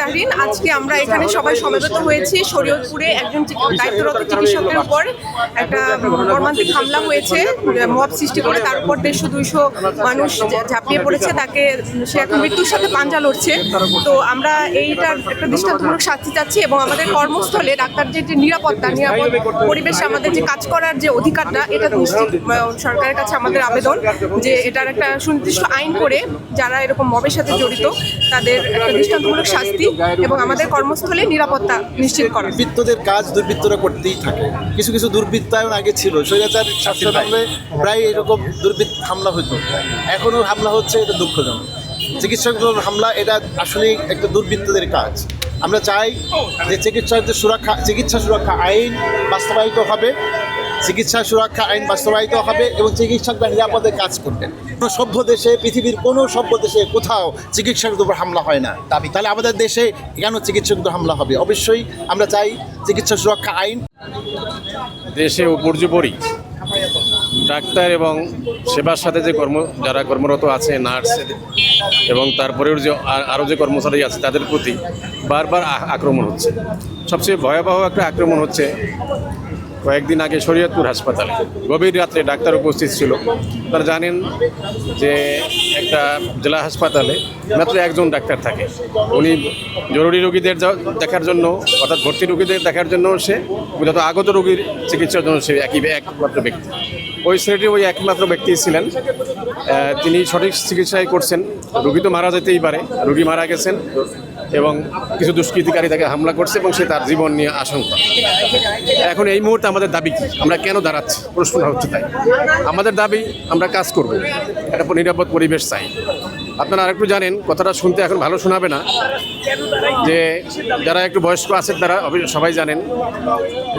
তাহরিন। আজকে আমরা এখানে সবাই সমবেত হয়েছি শরীয়তপুরে একজন দায়িত্বরত চিকিৎসকের উপর একটা মর্মান্তিক হামলা হয়েছে, মব সৃষ্টি করে তার উপর 150-200 মানুষ ঝাঁপিয়ে পড়েছে, সে এখন মৃত্যুর সাথে পাঞ্জা লড়ছে। তো আমরা এইটার একটা দৃষ্টান্তমূলক শাস্তি চাচ্ছি এবং আমাদের কর্মস্থলে ডাক্তারদের যে নিরাপদ পরিবেশে আমাদের যে কাজ করার যে অধিকারটা, এটা নিশ্চিত সরকারের কাছে আমাদের আবেদন যে এটার একটা সুনির্দিষ্ট আইন করে যারা এরকম মবের সাথে জড়িত তাদের একটা দৃষ্টান্তমূলক শাস্তি এবং আমাদের কর্মস্থলে নিরাপত্তা নিশ্চিত করা। দুর্বৃত্তদের কাজ দুর্বৃত্তরা করতেই থাকে। কিছু কিছু দুর্বৃত্তায়ন আগে ছিল, স্বৈরাচার শাসন আমলে প্রায় এরকম দুর্বৃত্ত হামলা হতো, এখনও হামলা হচ্ছে, এটা দুঃখজনক। চিকিৎসকদের হামলা এটা আসলে একটা দুর্বৃত্তদের কাজ। আমরা চাই যে চিকিৎসা সুরক্ষা আইন বাস্তবায়িত হবে, চিকিৎসা সুরক্ষা আইন বাস্তবায়িত হবে এবং চিকিৎসকরা নিরাপদে কাজ করবেন। কোনো সভ্য দেশে, পৃথিবীর কোনো সভ্য দেশে কোথাও চিকিৎসকদের উপর হামলা হয় না। তাহলে আমাদের দেশে কেন চিকিৎসকদের হামলা হবে? অবশ্যই আমরা চাই চিকিৎসা সুরক্ষা আইন। দেশে উপর্যুপরি ডাক্তার এবং সেবার সাথে যে যারা কর্মরত আছে, নার্স এবং তারপরেও যে আরও যে কর্মচারী আছে তাদের প্রতি বারবার আক্রমণ হচ্ছে। সবচেয়ে ভয়াবহ একটা আক্রমণ হচ্ছে কয়েকদিন আগে শরীয়তপুর হাসপাতালে গভীর রাত্রে ডাক্তার উপস্থিত ছিল। তারা জানেন যে একটা জেলা হাসপাতালে মাত্র একজন ডাক্তার থাকে। উনি জরুরি রোগীদের দেখার জন্য, অর্থাৎ ভর্তি রোগীদের দেখার জন্য সে, মূলত আগত রোগীর চিকিৎসার জন্য সে একমাত্র ব্যক্তি। ওই শ্রেণীর ওই একমাত্র ব্যক্তি ছিলেন। তিনি সঠিক চিকিৎসাই করছেন। রোগী তো মারা যেতেই পারে, রোগী মারা গেছেন এবং কিছু দুষ্কৃতিকারী তাকে হামলা করছে এবং সে তার জীবন নিয়ে আশঙ্কা। এখন এই মুহূর্তে আমাদের দাবি কি? আমরা কেন দাঁড়াচ্ছি? প্রশ্নটা হচ্ছে তাই। আমাদের দাবি, আমরা কাজ করব, একটা নিরাপদ পরিবেশ চাই। আপনারা আরেকটু জানেন, কথাটা শুনতে এখন ভালো শোনাবে না, যে যারা একটু বয়স্ক আছেন তারা সবাই জানেন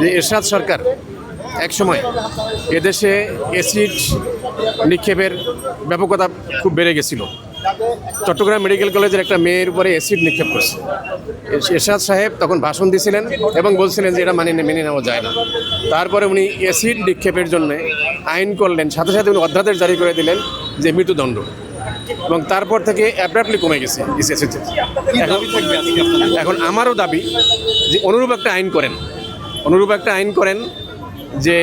যে এরশাদ সরকার একসময় এদেশে অ্যাসিড নিক্ষেপের ব্যাপকতা খুব বেড়ে গেছিল। চট্টগ্রাম মেডিকেল কলেজের একটা মেয়ের উপরে অ্যাসিড নিক্ষেপ করছে। এরশাদ সাহেব তখন ভাষণ দিয়েছিলেন এবং বলছিলেন যে এটা মেনে নেওয়া যায় না। তারপরে উনি অ্যাসিড নিক্ষেপের জন্য আইন করলেন, সাথে সাথে উনি অধ্যাদেশ জারি করে দিলেন যে মৃত্যুদণ্ড, এবং তারপর থেকে অ্যাব্রাপ্টলি কমে গেছে। এখন আমারও দাবি যে অনুরূপ একটা আইন করেন যে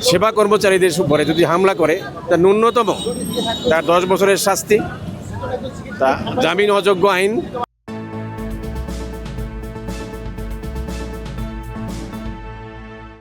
সেবা কর্মচারীদের উপরে যদি হামলা করে তার ন্যূনতম 10 বছরের শাস্তি, তা জামিন অযোগ্য আইন।